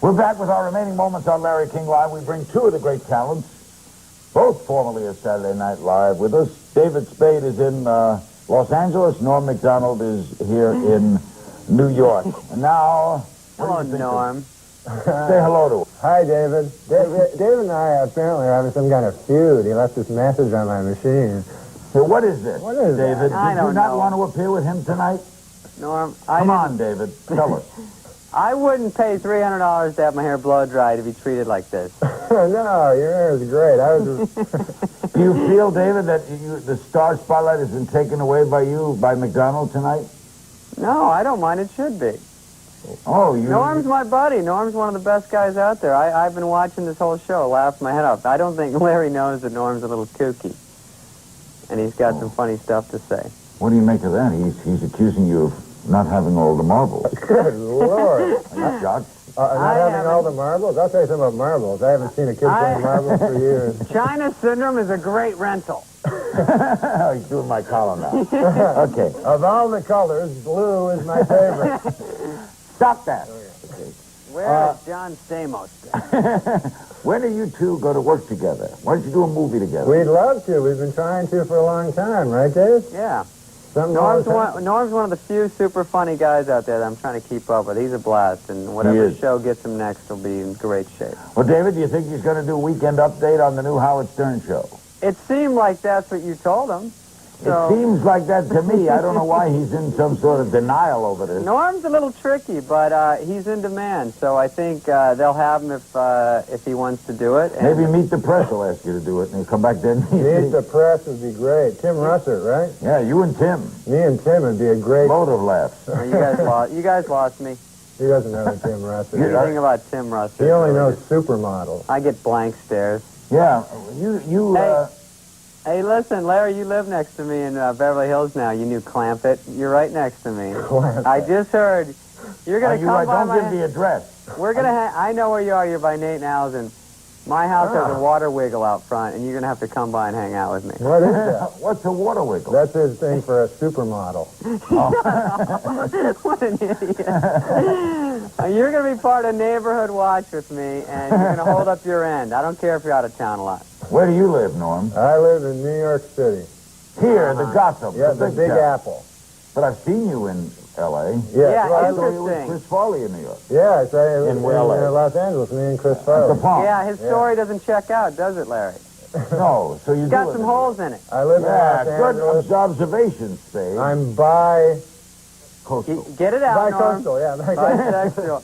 We're back with our remaining moments on Larry King Live. We bring two of the great talents, both formerly of Saturday Night Live, with us. David Spade is in Los Angeles. Norm Macdonald is here in New York. And now... Hello, Norm. Say hello to him. Hi, David. David and I apparently are having some kind of feud. He left this message on my machine. So what is this, What is David? that? I Did you don't not know. want to appear with him tonight? Norm, Come on, David. Tell us. I wouldn't pay $300 to have my hair blow dry to be treated like this. No, your hair is great. Do you feel, David, that the star spotlight has been taken away by you, by Macdonald tonight? No, I don't mind. It should be. Oh, you... Norm's my buddy. Norm's one of the best guys out there. I've been watching this whole show, laughing my head off. I don't think Larry knows that Norm's a little kooky. And he's got some funny stuff to say. What do you make of that? He's accusing you of not having all the marbles. Good Lord. Are you shocked? Not having all the marbles? I'll tell you something about marbles. I haven't seen a kid play marbles for years. China Syndrome is a great rental. He's doing my column now. Okay. Of all the colors, blue is my favorite. Stop that. Where is John Stamos? When do you two go to work together? Why don't you do a movie together? We'd love to. We've been trying to for a long time, right, Dave? Yeah. Something Norm's all the time. one of the few super funny guys out there that I'm trying to keep up with. He's a blast, and whatever is. show gets him next will be in great shape. Well, David, do you think he's going to do a weekend update on the new Howard Stern show? It seemed like that's what you told him. So. It seems like that to me. I don't know why he's in some sort of denial over this. Norm's a little tricky, but he's in demand, so I think they'll have him if he wants to do it. And Maybe Meet the Press will ask you to do it, and he'll come back then. Meet the Press would be great. Tim Russert, right? Yeah, you and Tim. Me and Tim would be a great... Both of laughs. Oh, you guys lost me. He doesn't know who Tim Russert What do is. you think about Tim Russert? He only knows supermodels. I get blank stares. Yeah, Hey, listen, Larry, you live next to me in Beverly Hills now. You knew Clampett. You're right next to me. Clampett. I just heard you're going to come by don't give the address. We're going to I know where you are. You're by Nate and Al's, and my house has a water wiggle out front, and you're going to have to come by and hang out with me. What is that? What's a water wiggle? That's his thing for a supermodel. What an idiot. You're going to be part of Neighborhood Watch with me, and you're going to hold up your end. I don't care if you're out of town a lot. Where do you live, Norm? I live in New York City. Here, the Gotham. Yeah, the Big town. Apple. But I've seen you in L.A. Yeah, well, I saw you with interesting. Chris Farley in New York. yeah, it's In LA. Los Angeles, me and Chris At Farley. the Palm. Yeah, his story doesn't check out, does it, Larry? No, so you It's do got live some in holes in it. I live Yeah, in Los good Angeles. observation, Spade. I'm by Coastal. Get it out, Norm. coastal, yeah. Bisexual.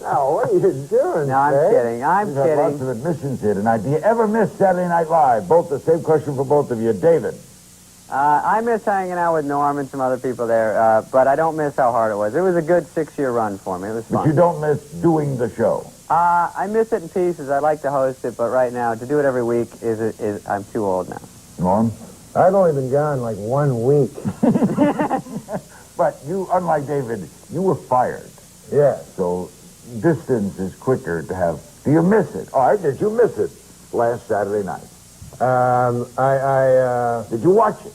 No, what are you doing? No, I'm Spade? kidding. I'm We've had lots kidding. of admissions here tonight. Do you ever miss Saturday Night Live? Both the same question for both of you. David. I miss hanging out with Norm and some other people there, but I don't miss how hard it was. It was a good 6-year run for me. It was But fun. you don't miss doing the show. I miss it in pieces. I'd like to host it, but right now, to do it every week is I'm too old now. Norm? I've only been gone like 1 week. But you, unlike David, you were fired. Yeah. So distance is quicker to have. Do you miss it? All right, did you miss it last Saturday night? Did you watch it?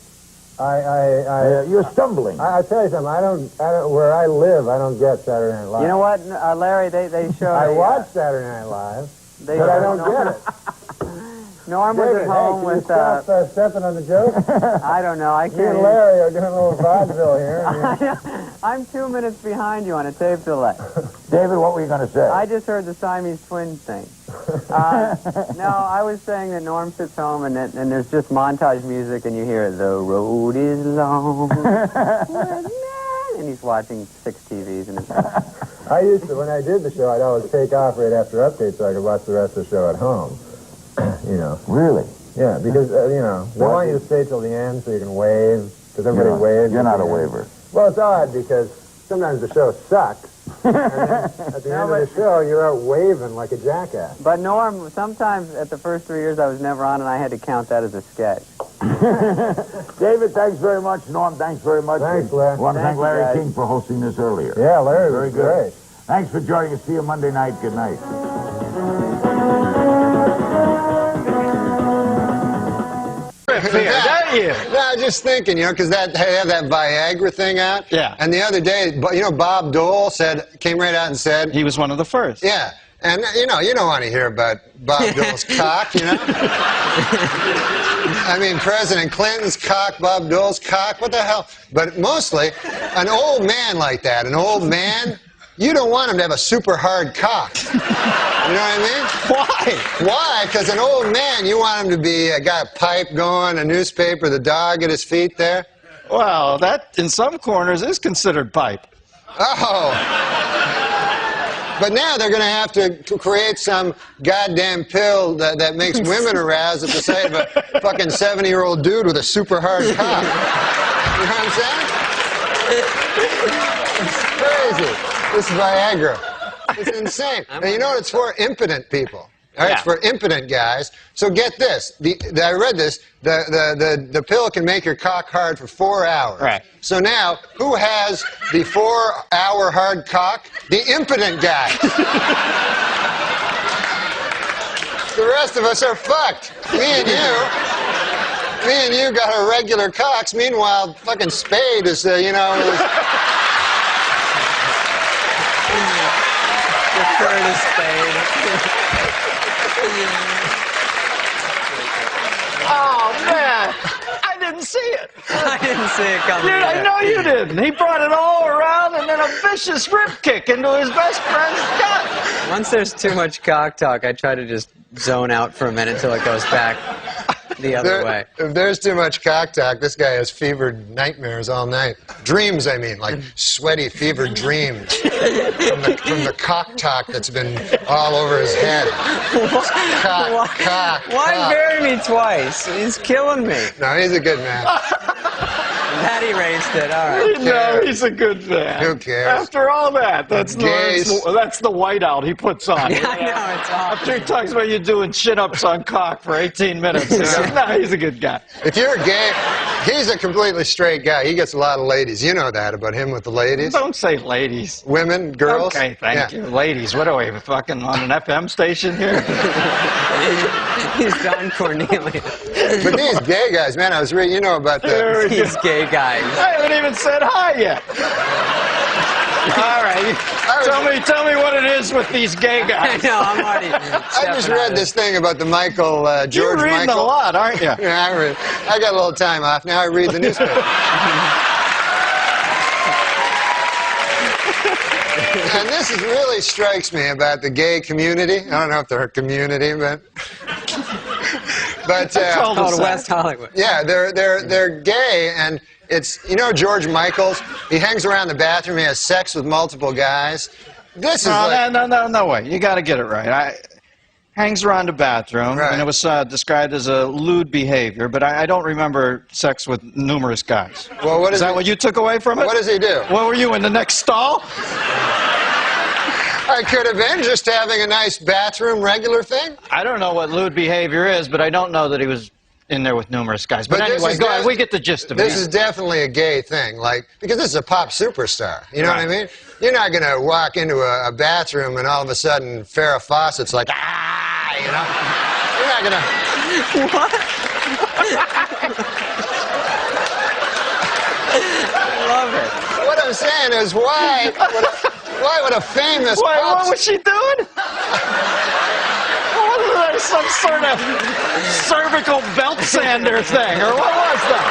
You're stumbling. I tell you something. I don't. Where I live, I don't get Saturday Night Live. You know what, Larry? They showed. I watch Saturday Night Live, They but I showed don't get it. Norm was David, at home hey, can with. you stop stepping on the joke? I don't know. I Me can't. and Larry are doing a little vaudeville here. I'm 2 minutes behind you on a tape delay. David, what were you going to say? I just heard the Siamese twins thing. No, I was saying that Norm sits home and there's just montage music and you hear, the road is long, and he's watching 6 TVs in his house. I used to, when I did the show, I'd always take off right after updates so I could watch the rest of the show at home. You know. Really? Yeah, because, you know, they want you to stay till the end so you can wave, because everybody waves. You're at not the a end. waver. Well, it's odd because sometimes the show sucks, and then at the end of the show, you're out waving like a jackass. But Norm, sometimes at the first 3 years I was never on and I had to count that as a sketch. David, thanks very much. Norm, thanks very much. Thanks, Larry. I want to thank Thank you, Larry guys. King for hosting this earlier. Yeah, Larry Very was good. great. Thanks for joining us. See you Monday night. Good night. of here, don't you? No, just thinking, you know, because they have that Viagra thing out. Yeah. And the other day, you know, Bob Dole came right out and said... He was one of the first. Yeah. And, you know, you don't want to hear about Bob Dole's cock, you know? I mean, President Clinton's cock, Bob Dole's cock, what the hell? But mostly, an old man like that, an old man, you don't want him to have a super hard cock. You know what I mean? Why? Why? Because an old man, you want him to be, got a pipe going, a newspaper, the dog at his feet there. Well, that, in some corners, is considered pipe. Oh. But now they're going to have to create some goddamn pill that makes women aroused at the sight of a fucking 70-year-old dude with a super hard cock. You know what I'm saying? It's crazy. This Viagra. It's insane. And you know what it's for? Impotent people. All right, Yeah. It's for impotent guys. So get this. I read this. The pill can make your cock hard for 4 hours. Right. So now, who has the 4-hour hard cock? The impotent guy. The rest of us are fucked. Me and you got our regular cocks. Meanwhile, fucking Spade is, you know... Refer to Spade. Oh, man. I didn't see it. I didn't see it coming. Dude, I yet. know you didn't. He brought it all around and then a vicious rib kick into his best friend's gut. Once there's too much cock talk, I try to just zone out for a minute till it goes back the other way. If there's too much cock talk, this guy has fevered nightmares all night. Dreams, I mean, like sweaty, fevered dreams from the cock talk that's been all over his head. Why bury me twice? He's killing me. No, he's a good man. That erased it. All right. No, he's a good man. Who cares? After all that, that's Gays. that's the whiteout he puts on. Yeah, I know, it's awful. After he talks about you doing chin-ups on cock for 18 minutes. He goes, no, he's a good guy. If you're gay, he's a completely straight guy. He gets a lot of ladies. You know that about him with the ladies. Don't say ladies. Women, girls. Okay, thank you. Ladies, what are we, fucking on an FM station here? He's Don Cornelius. But these gay guys, man, I was reading, you know about the... These gay guys. I haven't even said hi yet. All right, tell me what it is with these gay I guys. know, I'm already. I just read this thing about the Michael, George You're reading Michael. a lot, aren't you? Yeah, I got a little time off. Now I read the newspaper. And this really strikes me about the gay community. I don't know if they're a community, but Called West Hollywood. yeah, they're gay, and it's, you know, George Michaels. He hangs around the bathroom. He has sex with multiple guys. This is No way. You got to get it right. Hangs around the bathroom, Right. and it was described as a lewd behavior, but I don't remember sex with numerous guys. Well, what is that what you took away from it? What does he do? What were you, in the next stall? I could have been just having a nice bathroom regular thing. I don't know what lewd behavior is, but I don't know that he was in there with numerous guys. But But this anyway, is go ahead. We get the gist of This it. is definitely a gay thing, like, because this is a pop superstar. You know what I mean? You're not going to walk into a bathroom and all of a sudden Farrah Fawcett's like, ah, you know? You're not going to... What? I love it. What I'm saying is, why would a famous Wait, pop... what was she doing? What was that, some sort of cervical belt sander thing, or what was that?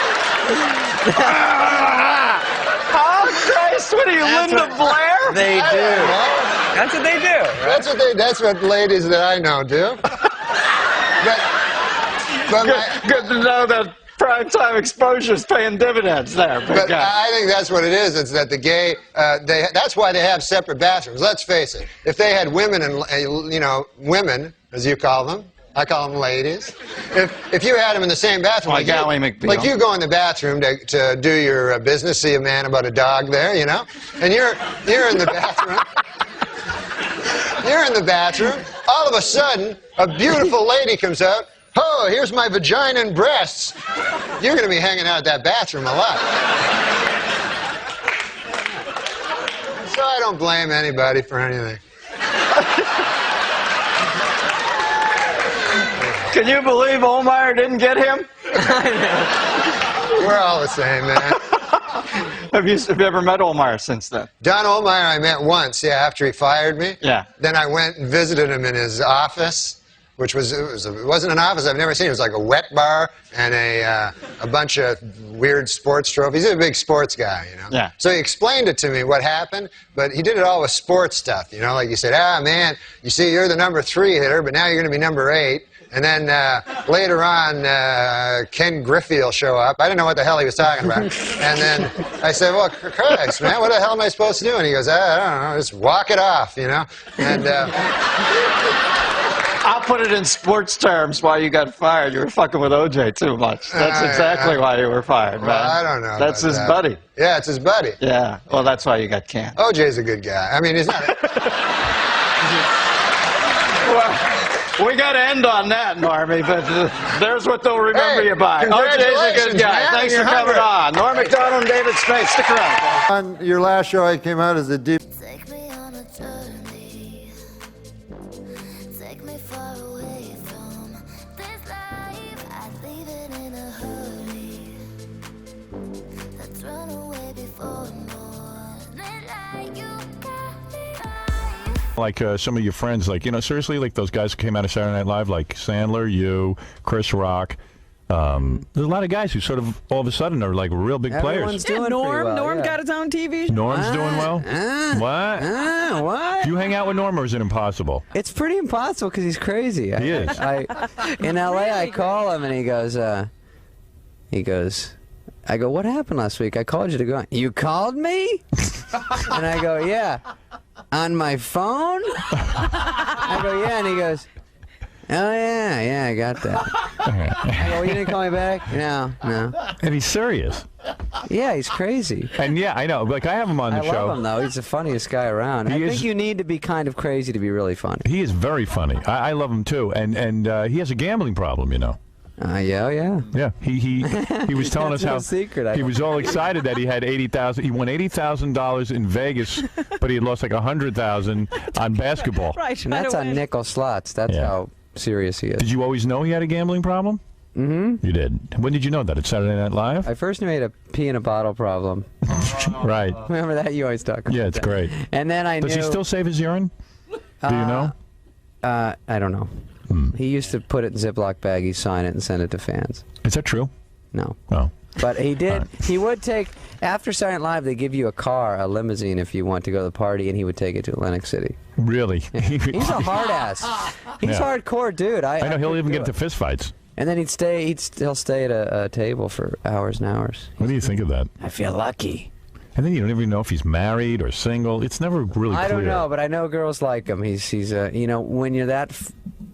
Oh, Christ, what are you, Linda Blair? They do. That's what they do. Right? That's what ladies that I know do. But Good to know that primetime exposure's paying dividends there. But I think that's what it is. It's that the gay, that's why they have separate bathrooms. Let's face it. If they had women and, you know, women, as you call them, I call them ladies. If you had them in the same bathroom, Like Ally McBeal. like you go in the bathroom to do your business, see a man about a dog there, you know, and you're in the bathroom. You're in the bathroom. All of a sudden, a beautiful lady comes out. Oh, here's my vagina and breasts. You're going to be hanging out at that bathroom a lot. So I don't blame anybody for anything. Can you believe Olmeyer didn't get him? We're all the same, man. Have you ever met Omar since then? Don Ohlmeyer I met once, yeah, after he fired me. Yeah. Then I went and visited him in his office, which it wasn't an office I've never seen. It was like a wet bar and a bunch of weird sports trophies. He's a big sports guy, you know. Yeah. So he explained it to me what happened, but he did it all with sports stuff, you know. Like you said, man, you see, you're the number 3 hitter, but now you're going to be number 8. And then later on, Ken Griffey will show up. I didn't know what the hell he was talking about. And then I said, well, Christ, man, what the hell am I supposed to do? And he goes, I don't know, just walk it off, you know. And I'll put it in sports terms why you got fired. You were fucking with OJ too much. That's exactly why you were fired, man. Well, I don't know. That's his buddy. Yeah, it's his buddy. Yeah, well, that's why you got canned. OJ's a good guy. I mean, he's not... Well, we got to end on that, Normie, but there's what they'll remember you by. OJ's a good guy. Man, Thanks for coming on. Norm Macdonald and David Spade, stick around. On your last show, I came out as a deep. Take me on a journey. Take me far away from this life. I'd leave it in a hurry. Let's run away before more than like you got me high. Like some of your friends, like, you know, seriously, like those guys who came out of Saturday Night Live, like Sandler, you, Chris Rock. There's a lot of guys who sort of all of a sudden are like real big Everyone's players. doing Norm. pretty well, Norm yeah. got his own TV show. Norm's doing well. What? What? Do you hang out with Norm, or is it impossible? It's pretty impossible because he's crazy. He is. In L.A., I call him and he goes, I go, what happened last week? I called you to go on. You called me? And I go, yeah. On my phone? I go, yeah. And he goes, oh, yeah, I got that. I go, well, you didn't call me back? No. And he's serious. Yeah, he's crazy. And yeah, I know. Like, I have him on the I show. love him, though. He's the funniest guy around. I think you need to be kind of crazy to be really funny. He is very funny. I love him too. And he has a gambling problem, you know. Yeah. Yeah, he was telling us That's no how secret. he was all excited that he had 80,000. He won $80,000 in Vegas, but he had lost like 100,000 on basketball. Right. And that's on nickel slots. That's how serious he is. Did you always know he had a gambling problem? Mm-hmm. You did. When did you know that? At Saturday Night Live? I first knew he had a pee in a bottle problem. Right. Remember that? You always talk about Yeah, it's that. great. And then I Does knew... he still save his urine? Do you know? I don't know. He used to put it in Ziploc baggies, sign it, and send it to fans. Is that true? No. Oh. But he did. Right. He would take... After Saturday Night Live, they give you a car, a limousine, if you want to go to the party, and he would take it to Atlantic City. Really? He's a hard ass. He's hardcore, dude. I know he'll couldn't even do get into it. fist fights. And then he'll stay at a table for hours and hours. What do you think of that? I feel lucky. And then you don't even know if he's married or single. It's never really clear. I don't know, but I know girls like him. He's you know, when you're that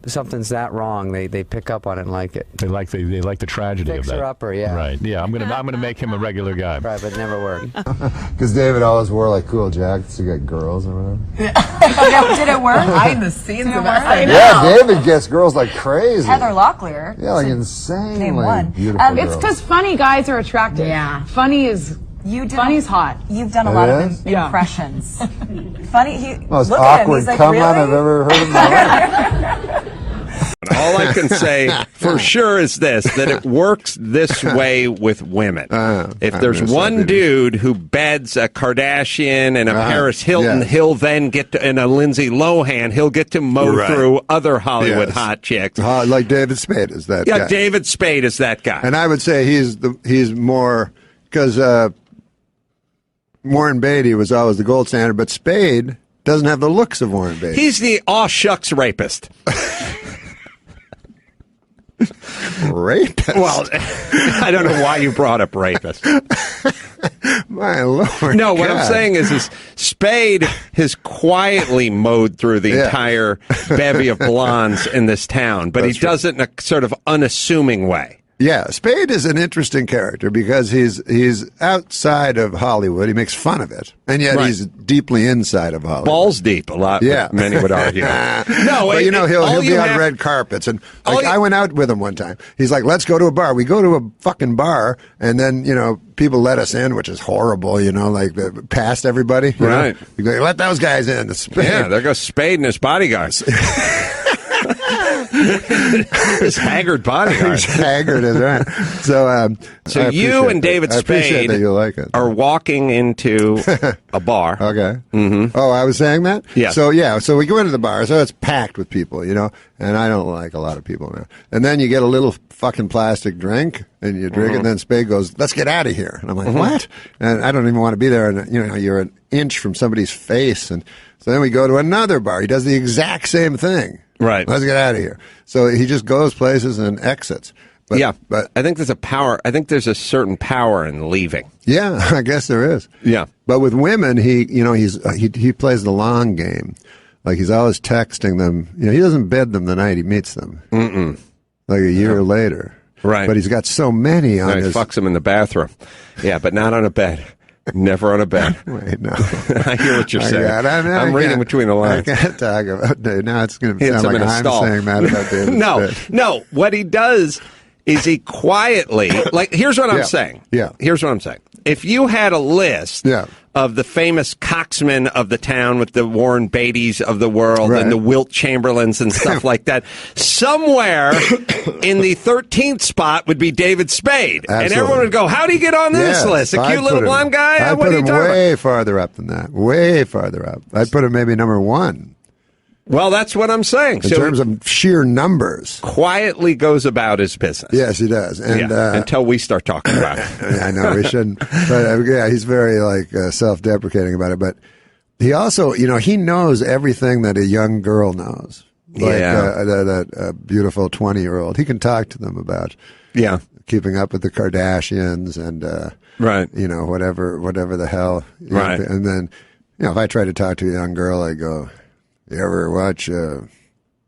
something's that wrong, they pick up on it and like it. They like the tragedy of that. Fixer upper, yeah. Right. Yeah. I'm gonna make him a regular guy. Right, but it never worked. Because David always wore like cool jackets to get girls or whatever. Did it work? Behind the scenes of that. I know. Yeah, David gets girls like crazy. Heather Locklear. Yeah, like insanely Name one. beautiful It's girls. It's because funny guys are attractive. Yeah. Funny's hot. You've done a It lot is? of impressions. Funny. Most Look at him. awkward He's like, come really? on I've ever heard in my life. All I can say for sure is this, that it works this way with women. If there's one dude who beds a Kardashian and a Paris Hilton, he'll then get to, and a Lindsay Lohan, he'll get to mow through other Hollywood hot chicks. Like David Spade is that guy. Yeah, David Spade is that guy. And I would say he's more, because Warren Beatty was always the gold standard, but Spade doesn't have the looks of Warren Beatty. He's the aw shucks rapist. Rapist? Well, I don't know why you brought up rapist. My Lord. No, what God. I'm saying is Spade has quietly mowed through the entire bevy of blondes in this town, but he does it in a sort of unassuming way. Yeah, Spade is an interesting character because he's outside of Hollywood. He makes fun of it, and yet he's deeply inside of Hollywood. Balls deep, a lot. Yeah, many would argue. No, but he'll be on red carpets, and I went out with him one time. He's like, "Let's go to a bar." We go to a fucking bar, and then people let us in, which is horrible. Like past everybody. You know? You go, let those guys in. Yeah, there goes Spade and his bodyguards. His haggard bodyguard. He's haggard is right. So, so you and David Spade that you like it. are walking into a bar. Okay. Mm-hmm. Oh, I was saying that? Yeah. So, so we go into the bar. So it's packed with people, and I don't like a lot of people now. And then you get a little fucking plastic drink, and you drink it, and then Spade goes, let's get out of here. And I'm like, what? And I don't even want to be there. And, you're an inch from somebody's face. And so then we go to another bar. He does the exact same thing. Right. Let's get out of here. So he just goes places and exits. But I think there's a power. I think there's a certain power in leaving. Yeah, I guess there is. Yeah. But with women, he plays the long game. Like he's always texting them. He doesn't bed them the night he meets them. Mm-mm. Like a year later. Right. But he's got so many on He his... fucks them in the bathroom. Yeah, but not on a bed. Never on a bed. Wait, no. I hear what you're saying. I'm reading between the lines. I can't talk about Dave. Now it's going to sound like I'm stall. saying that about David. No. What he does is he quietly, here's what I'm saying. Yeah. Here's what I'm saying. If you had a list of the famous coxmen of the town with the Warren Beatty's of the world and the Wilt Chamberlains and stuff like that, somewhere in the 13th spot would be David Spade. Absolutely. And everyone would go, how do you get on this list? A cute little blonde guy? I'd What put are you him talking way about? farther up than that. Way farther up. I'd put him maybe number one. Well, that's what I'm saying. In terms of sheer numbers. Quietly goes about his business. Yes, he does. And until we start talking about it. I know we shouldn't. But he's very self-deprecating about it. But he also, he knows everything that a young girl knows. Like that beautiful 20-year-old. He can talk to them about keeping up with the Kardashians and whatever the hell. Right. And then, if I try to talk to a young girl, I go, you ever watch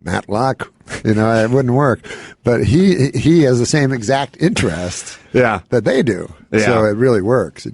Matlock? It wouldn't work. But he has the same exact interest that they do. Yeah. So it really works,